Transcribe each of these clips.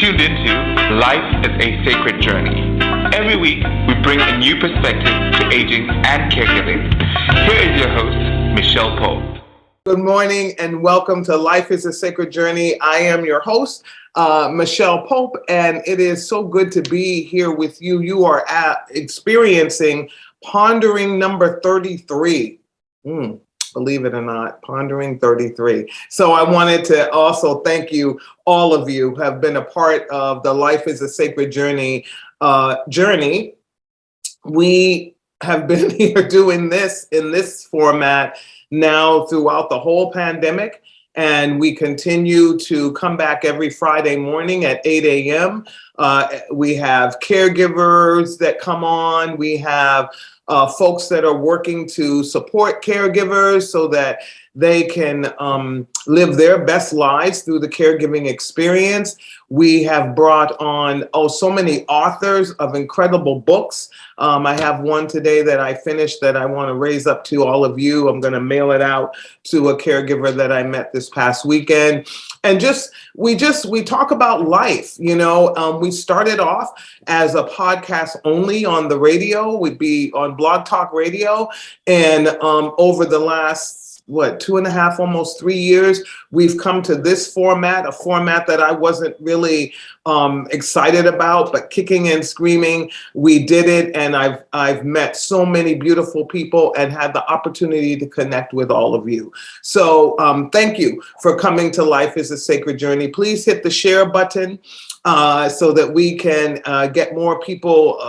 tuned into Life is a Sacred Journey. Every week, we bring a new perspective to aging and caregiving. Here is your host, Micheal Pope. Good morning and welcome to Life is a Sacred Journey. I am your host, Micheal Pope, and it is so good to be here with you. You are experiencing Pondering number 33. Believe it or not, Pondering 33. So I wanted to also thank you, all of you who have been a part of the Life is a Sacred Journey journey. We have been here doing this in this format now throughout the whole pandemic, and we continue to come back every Friday morning at 8 a.m. We have caregivers that come on. We have folks that are working to support caregivers so that they can live their best lives through the caregiving experience. We have brought on so many authors of incredible books. I have one today that I finished that I want to raise up to all of you. I'm going to mail it out to a caregiver that I met this past weekend. And we talk about life. You know, we started off as a podcast only on the radio. We'd be on Blog Talk Radio. And over the last 2.5, almost 3 years, we've come to this format, a format that I wasn't really excited about, but kicking and screaming, we did it. And I've met so many beautiful people and had the opportunity to connect with all of you. So thank you for coming to Life is a Sacred Journey. Please hit the share button so that we can get more people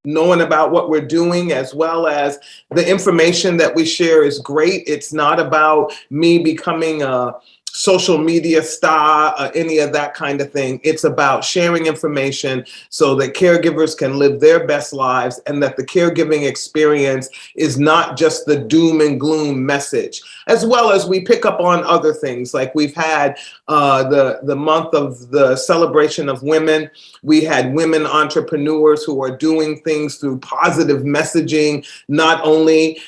knowing about what we're doing, as well as the information that we share is great. It's not about me becoming a social media star, any of that kind of thing. It's about sharing information so that caregivers can live their best lives, and that the caregiving experience is not just the doom and gloom message, as well as we pick up on other things. Like we've had the month of the celebration of women. We had women entrepreneurs who are doing things through positive messaging, not only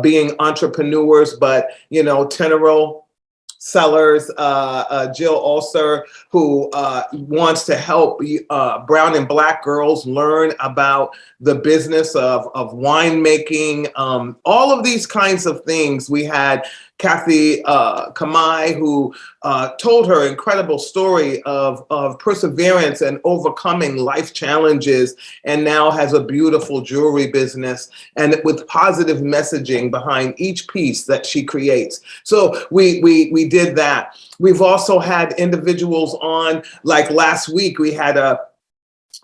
being entrepreneurs, but, you know, Tenero Sellers, Jill Ulcer, who wants to help brown and black girls learn about the business of winemaking, all of these kinds of things. We had Kathy Kamai, who told her incredible story of perseverance and overcoming life challenges, and now has a beautiful jewelry business, and with positive messaging behind each piece that she creates. So we did that. We've also had individuals on, like last week, we had a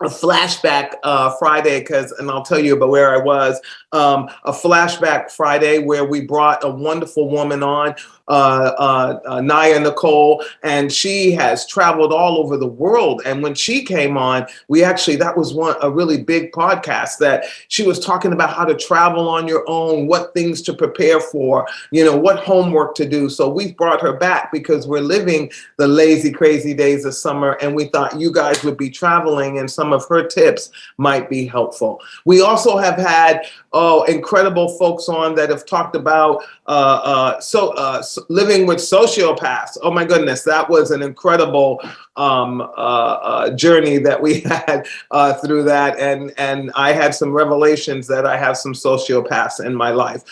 flashback Friday, and I'll tell you about where I was, a flashback Friday where we brought a wonderful woman on, Naya Nicole, and she has traveled all over the world. And when she came on, that was a really big podcast that she was talking about how to travel on your own, what things to prepare for, you know, what homework to do. So we brought her back because we're living the lazy, crazy days of summer, and we thought you guys would be traveling and some of her tips might be helpful. We also have had incredible folks on that have talked about living with sociopaths. Oh my goodness, that was an incredible journey that we had through that, and I had some revelations that I have some sociopaths in my life.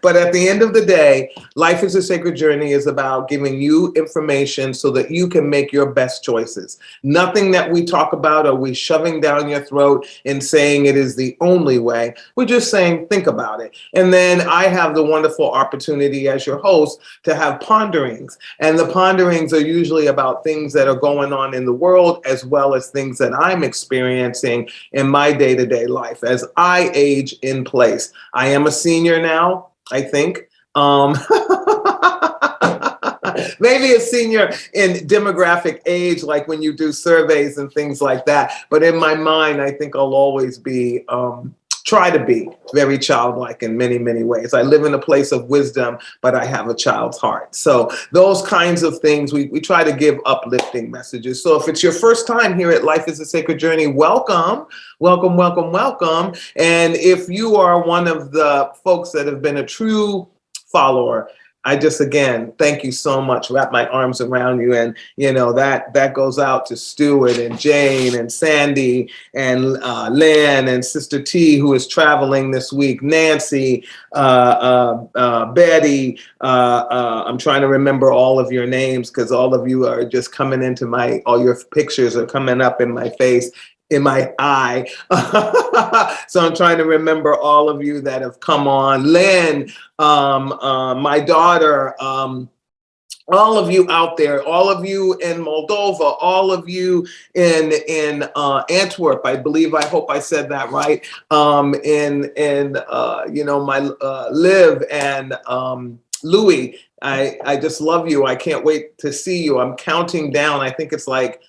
But at the end of the day, Life is a Sacred Journey is about giving you information so that you can make your best choices. Nothing that we talk about are we shoving down your throat and saying it is the only way. We're just saying, think about it. And then I have the wonderful opportunity as your host to have ponderings. And the ponderings are usually about things that are going on in the world, as well as things that I'm experiencing in my day-to-day life as I age in place. I am a senior now, I think. Maybe a senior in demographic age, like when you do surveys and things like that. But in my mind, I think I'll always be, try to be very childlike in many, many ways. I live in a place of wisdom, but I have a child's heart. So those kinds of things, we try to give uplifting messages. So if it's your first time here at Life is a Sacred Journey, welcome, welcome, welcome, welcome. And if you are one of the folks that have been a true follower, I just, again, thank you so much. Wrap my arms around you. And, that goes out to Stuart and Jane and Sandy and Lynn and Sister T, who is traveling this week, Nancy, Betty. I'm trying to remember all of your names because all of you are just coming into all your pictures are coming up in my face, in my eye. So I'm trying to remember all of you that have come on. Lynn, my daughter, all of you out there, all of you in Moldova, all of you in Antwerp, I hope I said that right. My Liv and Louis, I just love you. I can't wait to see you. I'm counting down. I think it's like,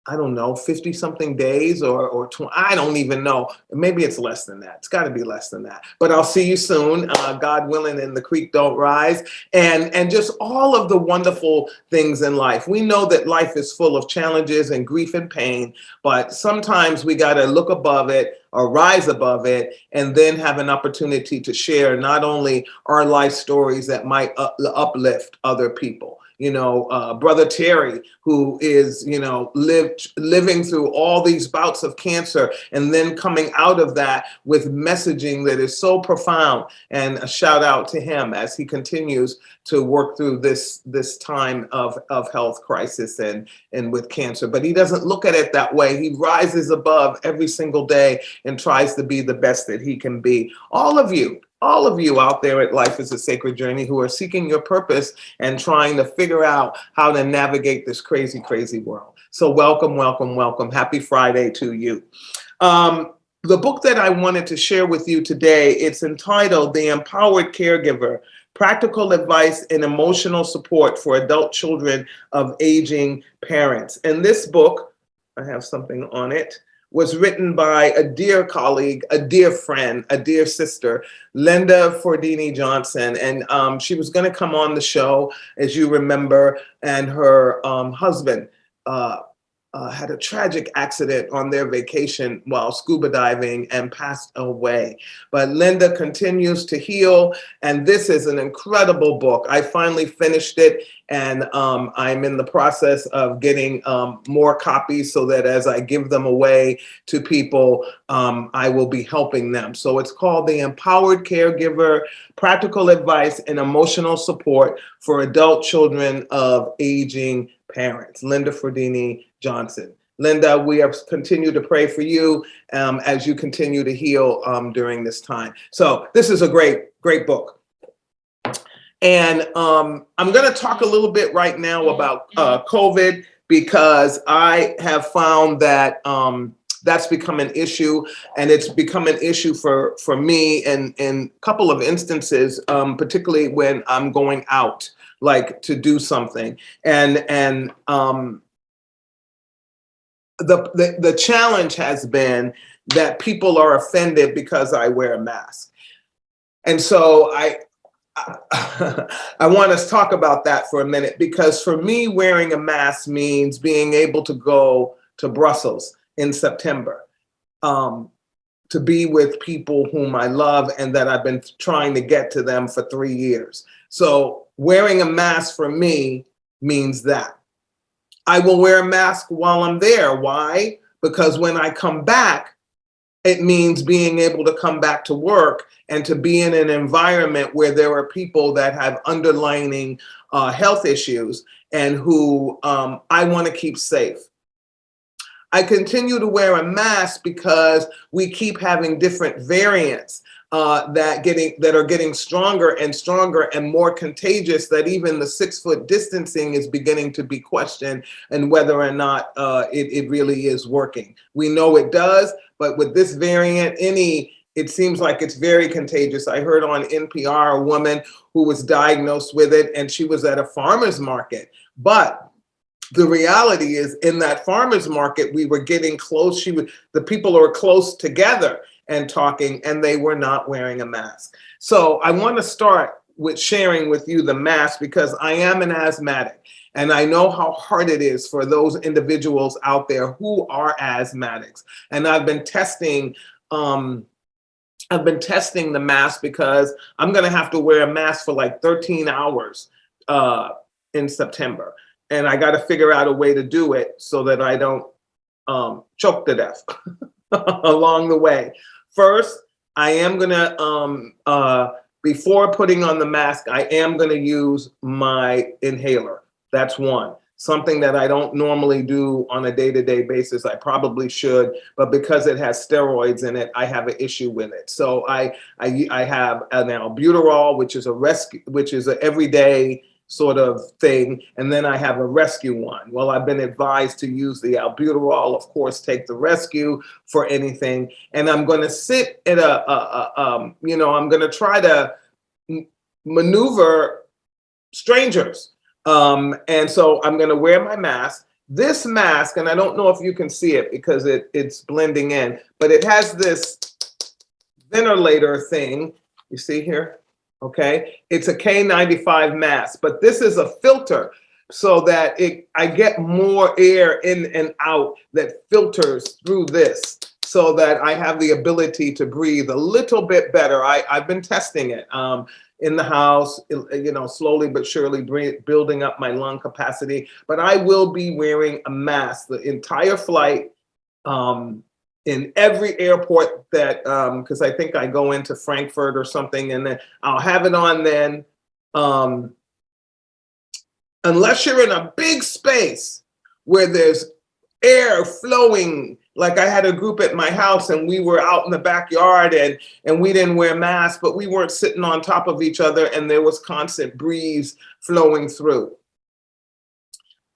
I don't know, 50 something days or 20, I don't even know. Maybe it's less than that. It's got to be less than that. But I'll see you soon, God willing, and the creek don't rise. And just all of the wonderful things in life. We know that life is full of challenges and grief and pain, but sometimes we got to look above it or rise above it and then have an opportunity to share not only our life stories that might uplift other people. Brother Terry, who is, living through all these bouts of cancer and then coming out of that with messaging that is so profound. And a shout out to him as he continues to work through this time of health crisis and with cancer. But he doesn't look at it that way. He rises above every single day and tries to be the best that he can be. All of you out there at Life is a Sacred Journey who are seeking your purpose and trying to figure out how to navigate this crazy, crazy world. So welcome, welcome, welcome. Happy Friday to you. The book that I wanted to share with you today, it's entitled The Empowered Caregiver, Practical Advice and Emotional Support for Adult Children of Aging Parents. And this book, I have something on it, was written by a dear colleague, a dear friend, a dear sister, Linda Fodrini-Johnson. And she was going to come on the show, as you remember, and her husband had a tragic accident on their vacation while scuba diving and passed away. But Linda continues to heal, and this is an incredible book. I finally finished it, and I'm in the process of getting more copies so that as I give them away to people, I will be helping them. So it's called The Empowered Caregiver, Practical Advice and Emotional Support for Adult Children of Aging Parents. Linda Fodrini-Johnson. Linda, we have continued to pray for you as you continue to heal during this time. So this is a great, great book. And I'm going to talk a little bit right now about COVID because I have found that that's become an issue, and it's become an issue for me in a couple of instances, particularly when I'm going out, like to do something. And the challenge has been that people are offended because I wear a mask. And so I want to talk about that for a minute, because for me, wearing a mask means being able to go to Brussels in September, to be with people whom I love and that I've been trying to get to them for 3 years. So wearing a mask for me means that. I will wear a mask while I'm there. Why? Because when I come back, it means being able to come back to work and to be in an environment where there are people that have underlying health issues and who I want to keep safe. I continue to wear a mask because we keep having different variants that are getting stronger and stronger and more contagious, that even the 6-foot distancing is beginning to be questioned, and whether or not it really is working. We know it does, but with this variant, it seems like it's very contagious. I heard on NPR a woman who was diagnosed with it, and she was at a farmer's market. But the reality is, in that farmer's market, we were getting close. The people were close together and talking, and they were not wearing a mask. So I want to start with sharing with you the mask, because I am an asthmatic, and I know how hard it is for those individuals out there who are asthmatics. And I've been testing I've been testing the mask because I'm going to have to wear a mask for like 13 hours in September. And I got to figure out a way to do it so that I don't choke to death along the way. First, I am going to, before putting on the mask, I am going to use my inhaler. That's one. Something that I don't normally do on a day-to-day basis. I probably should, but because it has steroids in it, I have an issue with it. So I have an albuterol, which is an everyday sort of thing, and then I have a rescue one. Well, I've been advised to use the albuterol, of course, take the rescue for anything, and I'm going to sit at I'm going to try to maneuver strangers. And so I'm going to wear my mask. This mask, and I don't know if you can see it because it's blending in, but it has this ventilator thing. You see here? Okay. It's a K95 mask, but this is a filter so that I get more air in and out that filters through this so that I have the ability to breathe a little bit better. I've been testing it. In the house, slowly but surely building up my lung capacity. But I will be wearing a mask the entire flight in every airport that, because I think I go into Frankfurt or something, and then I'll have it on then. Unless you're in a big space where there's air flowing. Like I had a group at my house and we were out in the backyard and we didn't wear masks, but we weren't sitting on top of each other and there was constant breeze flowing through.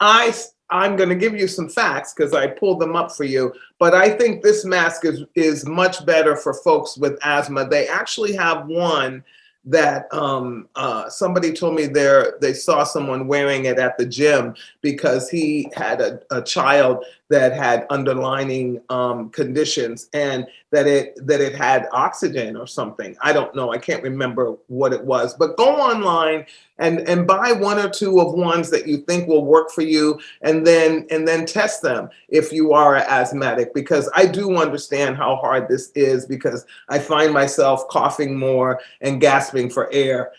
I'm going to give you some facts because I pulled them up for you, but I think this mask is much better for folks with asthma. They actually have one that somebody told me they saw someone wearing it at the gym because he had a child that had underlying conditions and that it had oxygen or something. I don't know. I can't remember what it was, but go online and buy one or two of ones that you think will work for you and then test them if you are an asthmatic, because I do understand how hard this is because I find myself coughing more and gasping for air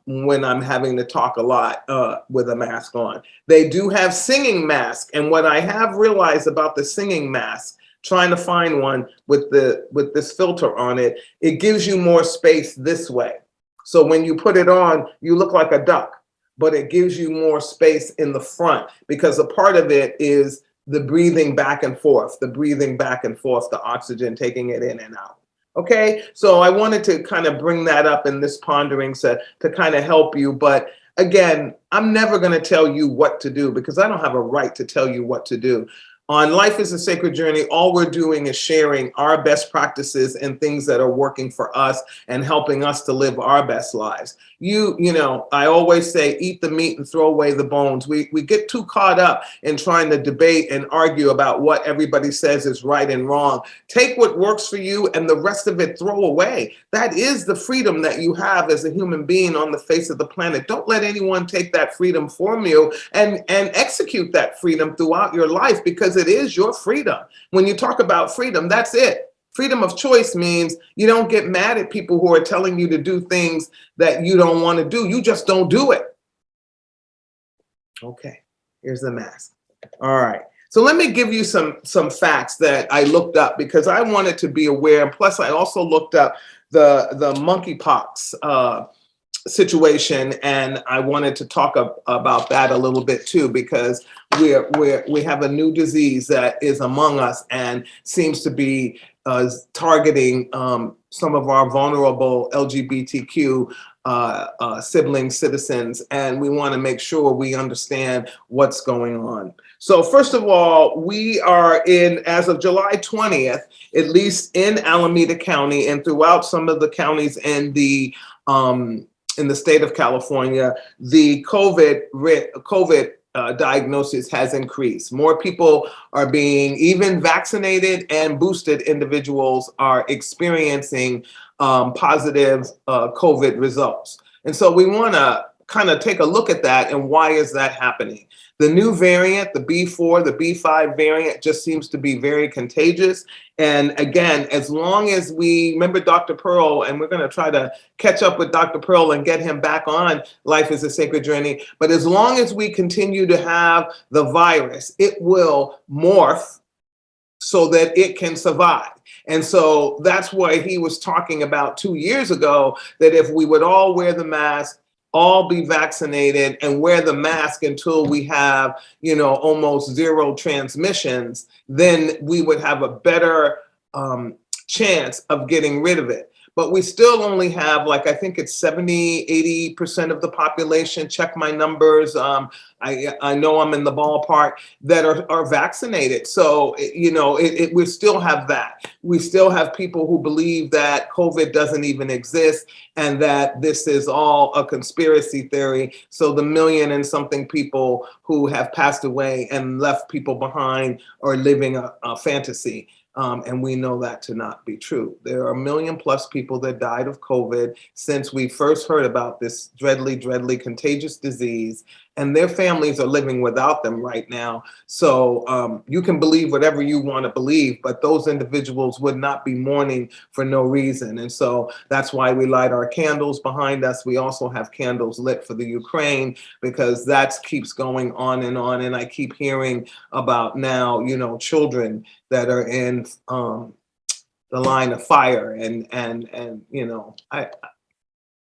when I'm having to talk a lot with a mask on. They do have singing masks, and what I have realized about the singing mask, trying to find one with this filter on it, it gives you more space this way. So when you put it on, you look like a duck, but it gives you more space in the front because a part of it is the breathing back and forth, the oxygen, taking it in and out. Okay, so I wanted to kind of bring that up in this pondering to kind of help you. But again, I'm never going to tell you what to do because I don't have a right to tell you what to do. On Life is a Sacred Journey, all we're doing is sharing our best practices and things that are working for us and helping us to live our best lives. I always say, eat the meat and throw away the bones. We get too caught up in trying to debate and argue about what everybody says is right and wrong. Take what works for you and the rest of it throw away. That is the freedom that you have as a human being on the face of the planet. Don't let anyone take that freedom from you and execute that freedom throughout your life because it is your freedom. When you talk about freedom, that's it. Freedom of choice means you don't get mad at people who are telling you to do things that you don't want to do. You just don't do it. Okay, here's the mask. All right. So let me give you some facts that I looked up because I wanted to be aware. And plus, I also looked up the monkeypox situation, and I wanted to talk about that a little bit too, because we have a new disease that is among us and seems to be targeting some of our vulnerable LGBTQ sibling citizens, and we want to make sure we understand what's going on. So first of all, we are as of July 20th, at least in Alameda County and throughout some of the counties in the state of California, the COVID diagnosis has increased. More people are being even vaccinated, and boosted individuals are experiencing positive COVID results. And so we want to kind of take a look at that and why is that happening. The new variant, the B4, the B5 variant, just seems to be very contagious. And again, as long as we remember Dr. Pearl, and we're going to try to catch up with Dr. Pearl and get him back on Life is a Sacred Journey. But as long as we continue to have the virus, it will morph so that it can survive. And so that's why he was talking about 2 years ago, that if we would all wear the mask, all be vaccinated and wear the mask until we have, almost zero transmissions, then we would have a better chance of getting rid of it. But we still only have, I think it's 70, 80% of the population, check my numbers, I know I'm in the ballpark, that are vaccinated. So, we still have that. We still have people who believe that COVID doesn't even exist and that this is all a conspiracy theory. So the 1,000,000 and something people who have passed away and left people behind are living a fantasy. And we know that to not be true. There are 1,000,000+ people that died of COVID since we first heard about this dreadly, dreadly contagious disease, and their families are living without them right now. So you can believe whatever you want to believe, but those individuals would not be mourning for no reason. And so that's why we light our candles behind us. We also have candles lit for the Ukraine, because that keeps going on. And I keep hearing about now, children that are in the line of fire, and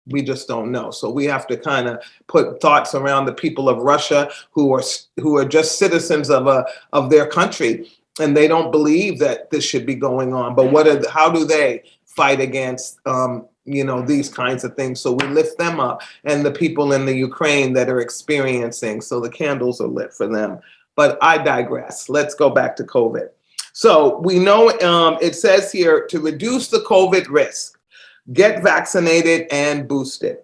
we just don't know. So we have to kind of put thoughts around the people of Russia who are just citizens of their country, and they don't believe that this should be going on. But how do they fight against these kinds of things? So we lift them up, and the people in the Ukraine that are experiencing. So the candles are lit for them. But I digress. Let's go back to COVID. So we know it says here, to reduce the COVID risk, get vaccinated and boosted.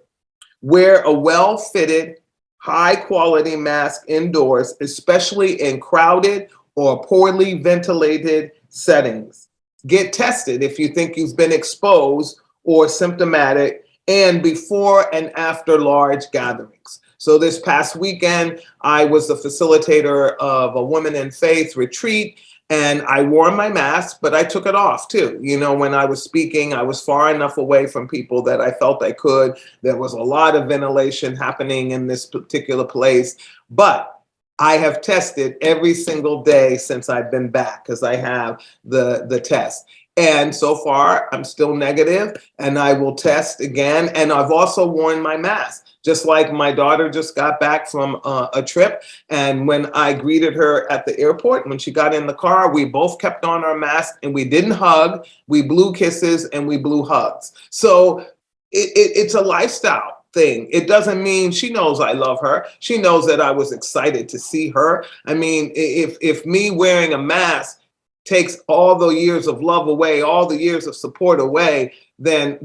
Wear a well-fitted, high-quality mask indoors, especially in crowded or poorly ventilated settings. Get tested if you think you've been exposed or symptomatic, and before and after large gatherings. So this past weekend, I was the facilitator of a Women in Faith retreat, and I wore my mask, but I took it off too. When I was speaking, I was far enough away from people that I felt I could. There was a lot of ventilation happening in this particular place, but I have tested every single day since I've been back, because I have the test. And so far, I'm still negative, and I will test again. And I've also worn my mask. Just like my daughter just got back from a trip, and when I greeted her at the airport, when she got in the car, we both kept on our masks, and we didn't hug. We blew kisses and we blew hugs. So it's a lifestyle thing. It doesn't mean, she knows I love her. She knows that I was excited to see her. I mean, if me wearing a mask takes all the years of love away, all the years of support away, then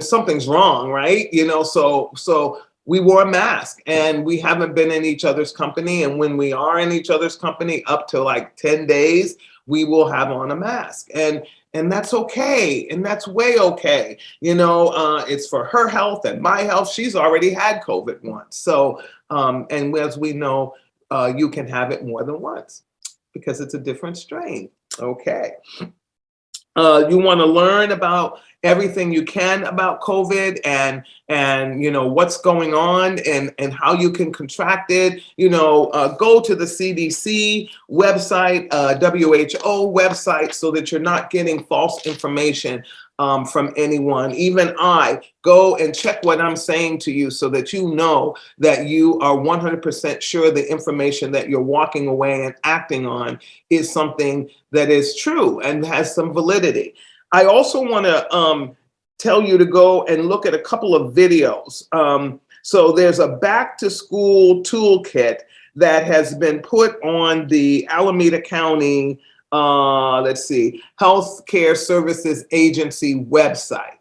something's wrong, right? So we wore a mask, and we haven't been in each other's company. And when we are in each other's company, up to 10 days, we will have on a mask. And that's okay. And that's way okay. It's for her health and my health. She's already had COVID once. So, and as we know, you can have it more than once because it's a different strain. Okay. You want to learn about everything you can about COVID and what's going on and how you can contract it. Go to the CDC website, WHO website, so that you're not getting false information from anyone. Even I go and check what I'm saying to you, so that you know that you are 100% sure the information that you're walking away and acting on is something that is true and has some validity. I also want to tell you to go and look at a couple of videos. So there's a back to school toolkit that has been put on the Alameda County Healthcare Services Agency website.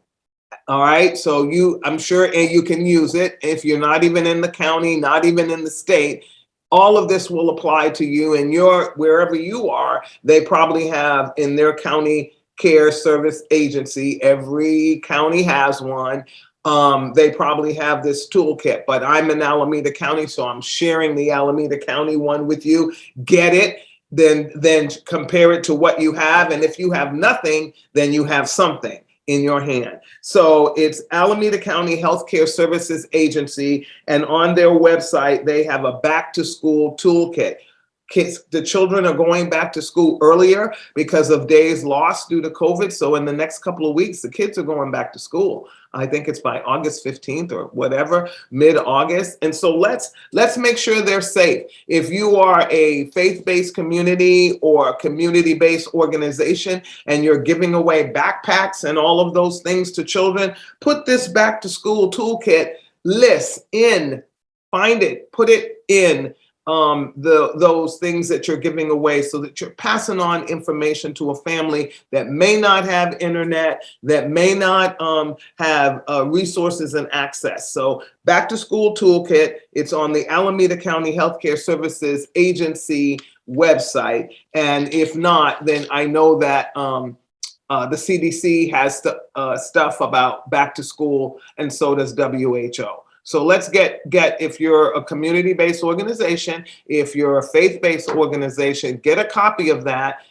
All right, so I'm sure you can use it if you're not even in the county, not even in the state. All of this will apply to you, and wherever you are, they probably have in their county care service agency. Every county has one. they probably have this toolkit. But I'm in Alameda County, so I'm sharing the Alameda County one with you. Get it, then compare it to what you have. And if you have nothing, then you have something in your hand. So it's Alameda County Healthcare Services Agency, and on their website, they have a back to school toolkit. The children are going back to school earlier because of days lost due to COVID. So in the next couple of weeks, the kids are going back to school. I think it's by August 15th or whatever, mid-August. And so let's make sure they're safe. If you are a faith-based community or a community-based organization and you're giving away backpacks and all of those things to children, put this back to school toolkit list in, find it, put it in those things that you're giving away, so that you're passing on information to a family that may not have internet, that may not have resources and access. So back to school toolkit, it's on the Alameda County Healthcare Services Agency website. And if not, then I know that the CDC has stuff about back to school, and so does WHO. So let's get, if you're a community-based organization, if you're a faith-based organization, get a copy of that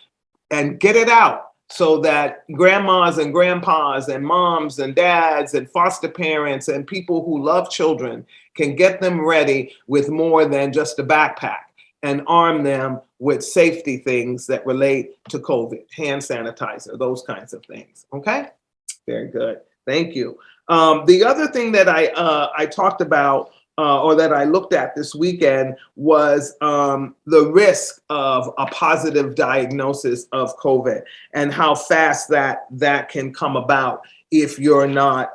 and get it out so that grandmas and grandpas and moms and dads and foster parents and people who love children can get them ready with more than just a backpack, and arm them with safety things that relate to COVID, hand sanitizer, those kinds of things. Okay? Very good. Thank you. The other thing that I talked about or that I looked at this weekend was the risk of a positive diagnosis of COVID and how fast that can come about if you're not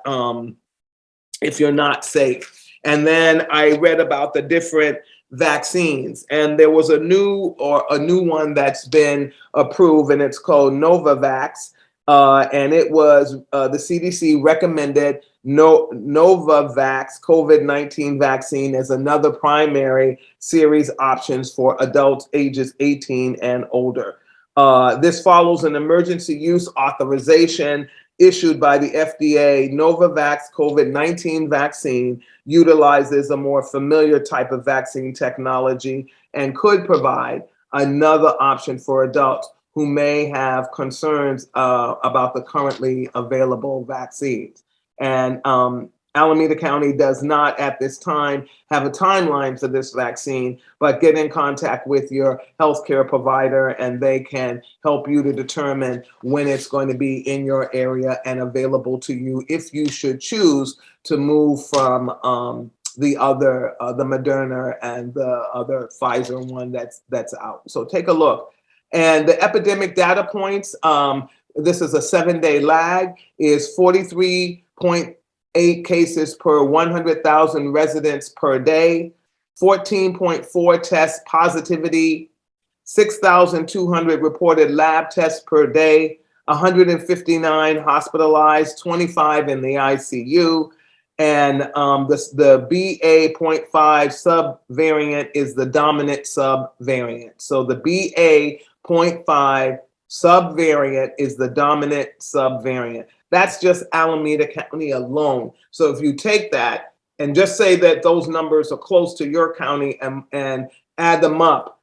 safe. And then I read about the different vaccines, and there was a new one that's been approved, and it's called Novavax. And it was the CDC recommended Novavax COVID-19 vaccine as another primary series options for adults ages 18 and older. This follows an emergency use authorization issued by the FDA. Novavax COVID-19 vaccine utilizes a more familiar type of vaccine technology and could provide another option for adults who may have concerns about the currently available vaccines. And Alameda County does not at this time have a timeline for this vaccine, but get in contact with your healthcare provider and they can help you to determine when it's going to be in your area and available to you if you should choose to move from the Moderna and the other Pfizer one that's out. So take a look. And the epidemic data points, this is a 7-day lag, is 43.8 cases per 100,000 residents per day, 14.4 test positivity, 6,200 reported lab tests per day, 159 hospitalized, 25 in the ICU. And the BA.5 subvariant is the dominant subvariant. So the BA.5 subvariant is the dominant subvariant. That's just Alameda County alone. So if you take that and just say that those numbers are close to your county and add them up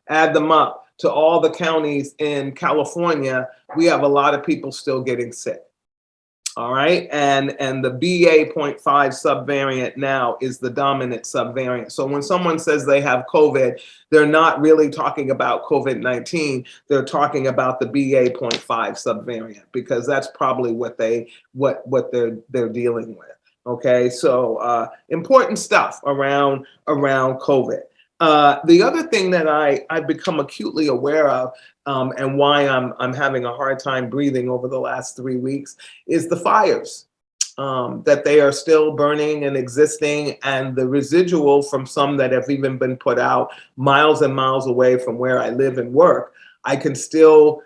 to all the counties in California, we have a lot of people still getting sick. All right, and the BA.5 subvariant now is the dominant subvariant. So when someone says they have COVID, they're not really talking about COVID-19. They're talking about the BA.5 subvariant, because that's probably what they're dealing with. Okay, so important stuff around COVID. The other thing that I've become acutely aware of, and why I'm having a hard time breathing over the last 3 weeks, is the fires, that they are still burning and existing, and the residual from some that have even been put out miles and miles away from where I live and work. I can still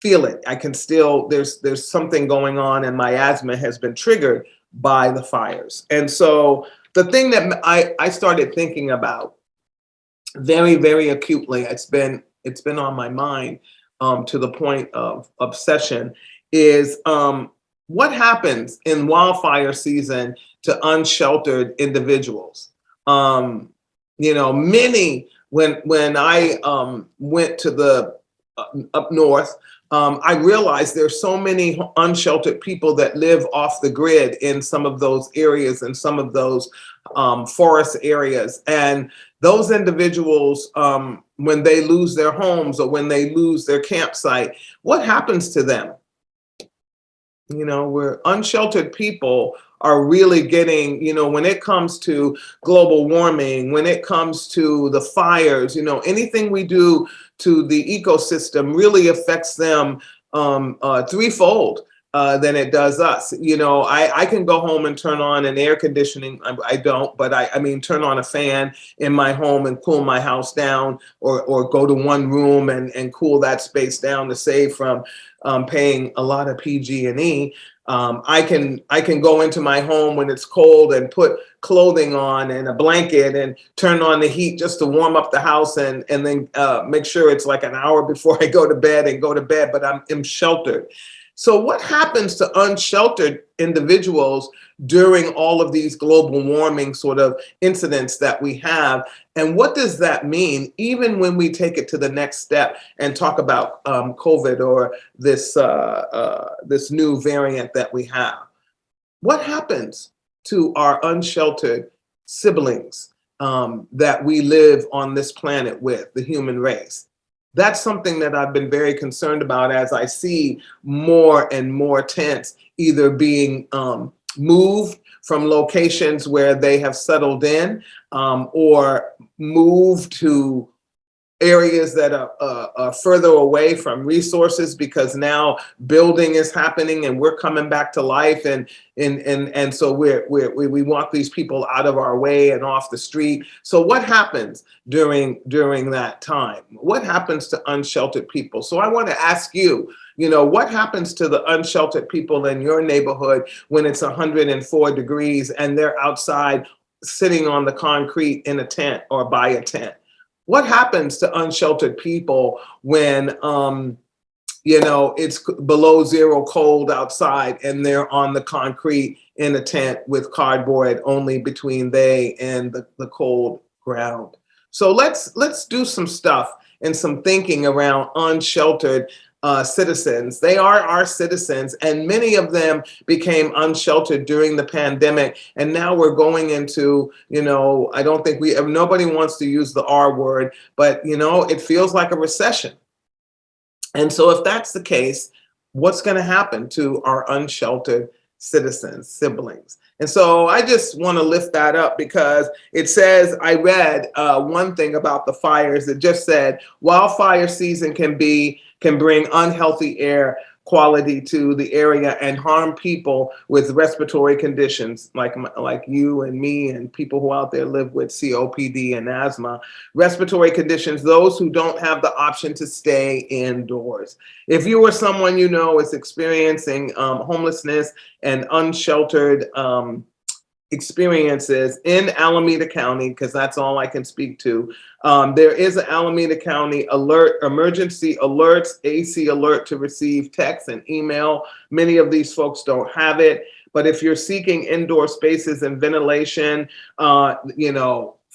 feel it. I can still, there's something going on, and my asthma has been triggered by the fires. And so the thing that I started thinking about very, very acutely, it's been on my mind to the point of obsession, is what happens in wildfire season to unsheltered individuals. Many, when I went to the up north, I realized there's so many unsheltered people that live off the grid in some of those areas and some of those forest areas. And those individuals, when they lose their homes or when they lose their campsite, what happens to them? Where unsheltered people are really getting, when it comes to global warming, when it comes to the fires, anything we do to the ecosystem really affects them threefold than it does us. I can go home and turn on an air conditioning. I don't, but I mean, turn on a fan in my home and cool my house down, or go to one room and cool that space down to save from paying a lot of PG&E. I can go into my home when it's cold and put clothing on and a blanket and turn on the heat just to warm up the house, and then make sure it's like an hour before I go to bed, but I'm sheltered. So what happens to unsheltered individuals during all of these global warming sort of incidents that we have? And what does that mean, even when we take it to the next step and talk about COVID or this new variant that we have? What happens to our unsheltered siblings that we live on this planet with, the human race? That's something that I've been very concerned about as I see more and more tents either being moved from locations where they have settled in, or moved to areas that are further away from resources, because now building is happening and we're coming back to life, and so we want these people out of our way and off the street. So what happens during that time? What happens to unsheltered people? So I want to ask you, what happens to the unsheltered people in your neighborhood when it's 104 degrees and they're outside sitting on the concrete in a tent or by a tent? What happens to unsheltered people when, it's below zero cold outside and they're on the concrete in a tent with cardboard only between they and the cold ground? So let's do some stuff and some thinking around unsheltered citizens. They are our citizens, and many of them became unsheltered during the pandemic. And now we're going into, I don't think nobody wants to use the R word, but it feels like a recession. And so if that's the case, what's going to happen to our unsheltered citizens, siblings? And so I just want to lift that up, because it says, I read one thing about the fires that just said, wildfire season can bring unhealthy air quality to the area and harm people with respiratory conditions like you and me and people who out there live with COPD and asthma. Respiratory conditions, those who don't have the option to stay indoors. If you or someone is experiencing homelessness and unsheltered experiences in Alameda County, because that's all I can speak to. There is an Alameda County emergency alerts, AC alert to receive text and email. Many of these folks don't have it, but if you're seeking indoor spaces and ventilation,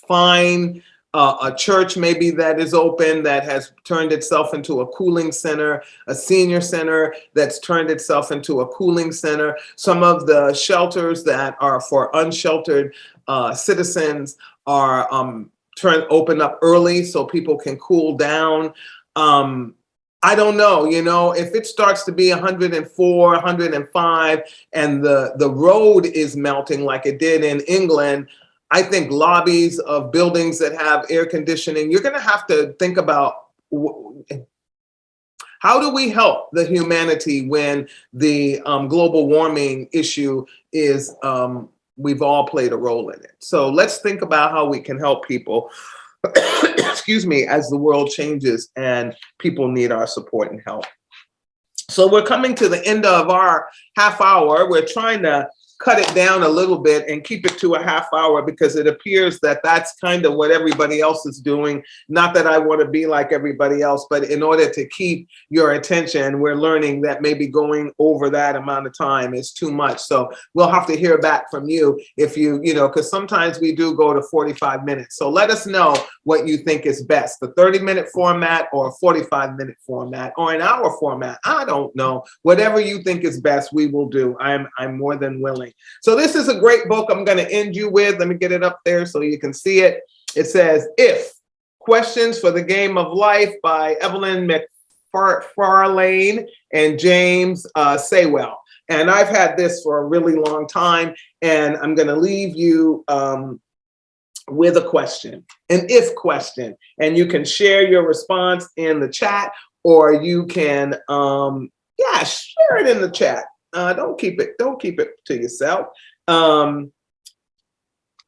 find a church maybe that is open, that has turned itself into a cooling center, a senior center that's turned itself into a cooling center. Some of the shelters that are for unsheltered citizens are open up early so people can cool down. I don't know, if it starts to be 104, 105, and the road is melting like it did in England, I think lobbies of buildings that have air conditioning, you're going to have to think about how do we help the humanity when the global warming issue is, we've all played a role in it. So let's think about how we can help people, excuse me, as the world changes and people need our support and help. So we're coming to the end of our half hour. We're trying to cut it down a little bit and keep it to a half hour, because it appears that that's kind of what everybody else is doing. Not that I want to be like everybody else, but in order to keep your attention, we're learning that maybe going over that amount of time is too much. So we'll have to hear back from you if because sometimes we do go to 45 minutes. So let us know what you think is best, the 30-minute format or a 45-minute format or an hour format. I don't know. Whatever you think is best, we will do. I'm more than willing. So this is a great book I'm going to end you with. Let me get it up there so you can see it. It says, If, Questions for the Game of Life by Evelyn McFarlane and James Saywell. And I've had this for a really long time, and I'm going to leave you with a question, an if question. And you can share your response in the chat, or you can, share it in the chat. Don't keep it to yourself.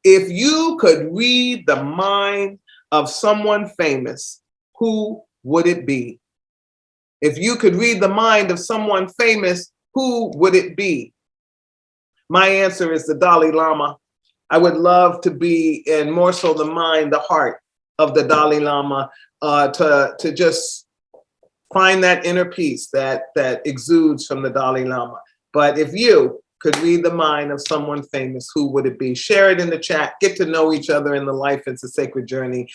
If you could read the mind of someone famous, who would it be? If you could read the mind of someone famous, who would it be? My answer is the Dalai Lama. I would love to be, and more so the mind, the heart of the Dalai Lama, to just find that inner peace that exudes from the Dalai Lama. But if you could read the mind of someone famous, who would it be? Share it in the chat. Get to know each other in the Life It's a Sacred Journey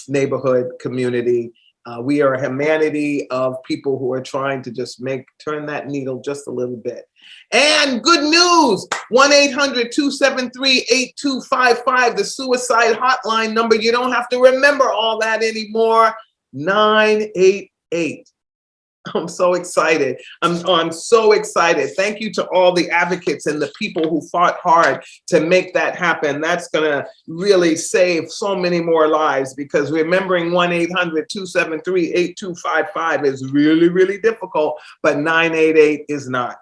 neighborhood community. We are a humanity of people who are trying to just turn that needle just a little bit. And good news, 1-800-273-8255, the suicide hotline number. You don't have to remember all that anymore. 988. I'm so excited. I'm so excited. Thank you to all the advocates and the people who fought hard to make that happen. That's going to really save so many more lives, because remembering 1-800-273-8255 is really, really difficult, but 988 is not.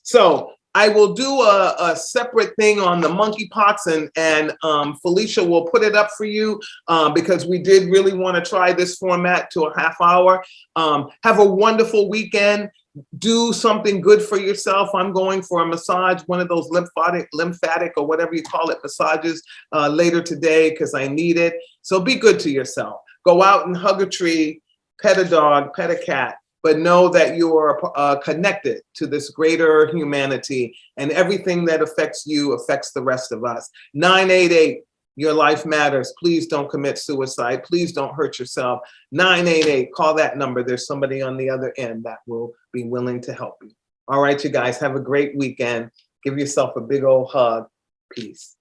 So I will do a separate thing on the monkeypox, and Felicia will put it up for you, because we did really want to try this format to a half hour. Have a wonderful weekend. Do something good for yourself. I'm going for a massage, one of those lymphatic or whatever you call it, massages later today, because I need it. So be good to yourself. Go out and hug a tree, pet a dog, pet a cat. But know that you are connected to this greater humanity, and everything that affects you affects the rest of us. 988, your life matters. Please don't commit suicide. Please don't hurt yourself. 988, call that number. There's somebody on the other end that will be willing to help you. All right, you guys, have a great weekend. Give yourself a big old hug. Peace.